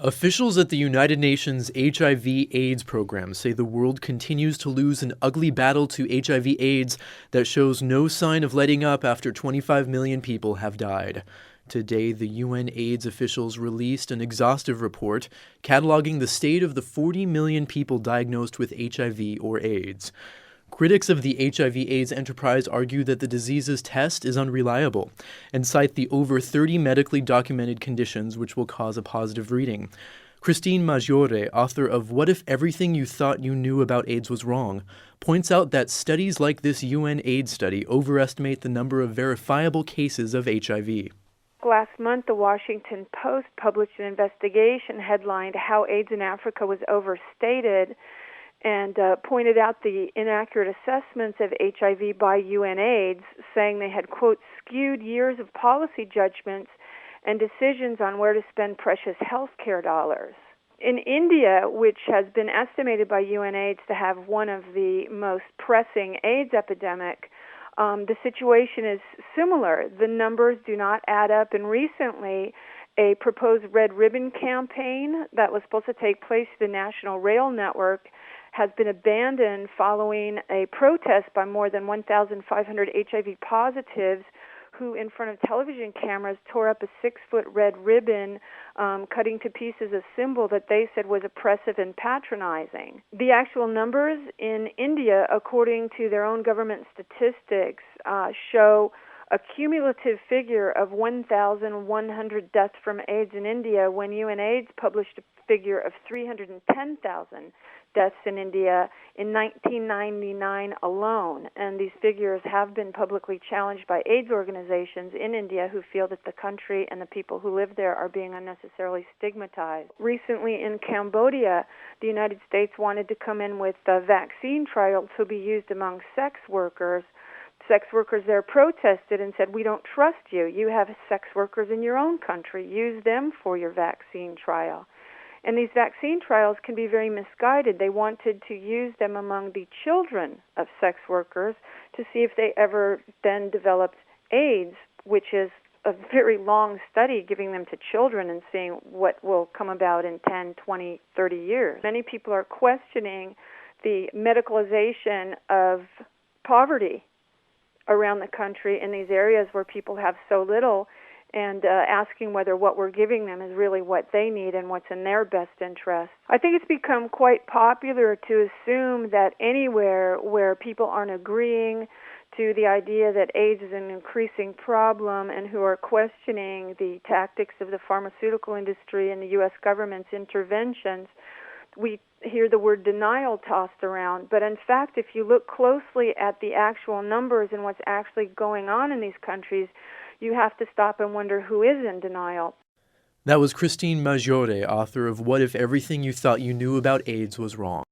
Officials at the United Nations HIV/AIDS program say the world continues to lose an ugly battle to HIV/AIDS that shows no sign of letting up after 25 million people have died. Today, the UN AIDS officials released an exhaustive report cataloging the state of the 40 million people diagnosed with HIV or AIDS. Critics of the HIV/AIDS enterprise argue that the disease's test is unreliable and cite the over 30 medically documented conditions which will cause a positive reading. Christine Maggiore, author of What If Everything You Thought You Knew About AIDS Was Wrong, points out that studies like this UN AIDS study overestimate the number of verifiable cases of HIV. Last month, the Washington Post published an investigation headlined How AIDS in Africa Was Overstated, and pointed out the inaccurate assessments of HIV by UNAIDS, saying they had, quote, skewed years of policy judgments and decisions on where to spend precious health care dollars. In India, which has been estimated by UNAIDS to have one of the most pressing AIDS epidemic, the situation is similar. The numbers do not add up, and recently a proposed Red Ribbon campaign that was supposed to take place at the National Rail Network has been abandoned following a protest by more than 1,500 HIV positives who, in front of television cameras, tore up a 6-foot red ribbon, cutting to pieces a symbol that they said was oppressive and patronizing. The actual numbers in India, according to their own government statistics, show a cumulative figure of 1,100 deaths from AIDS in India, when UNAIDS published a figure of 310,000 deaths in India in 1999 alone. And these figures have been publicly challenged by AIDS organizations in India who feel that the country and the people who live there are being unnecessarily stigmatized. Recently in Cambodia, the United States wanted to come in with vaccine trials to be used among sex workers. Sex workers there protested and said, we don't trust you. You have sex workers in your own country. Use them for your vaccine trial. And these vaccine trials can be very misguided. They wanted to use them among the children of sex workers to see if they ever then developed AIDS, which is a very long study, giving them to children and seeing what will come about in 10, 20, 30 years. Many people are questioning the medicalization of poverty around the country in these areas where people have so little, and asking whether what we're giving them is really what they need and what's in their best interest. I think it's become quite popular to assume that anywhere where people aren't agreeing to the idea that AIDS is an increasing problem and who are questioning the tactics of the pharmaceutical industry and the U.S. government's interventions, we hear the word denial tossed around. But in fact, if you look closely at the actual numbers and what's actually going on in these countries, you have to stop and wonder who is in denial. That was Christine Maggiore, author of What If Everything You Thought You Knew About AIDS Was Wrong.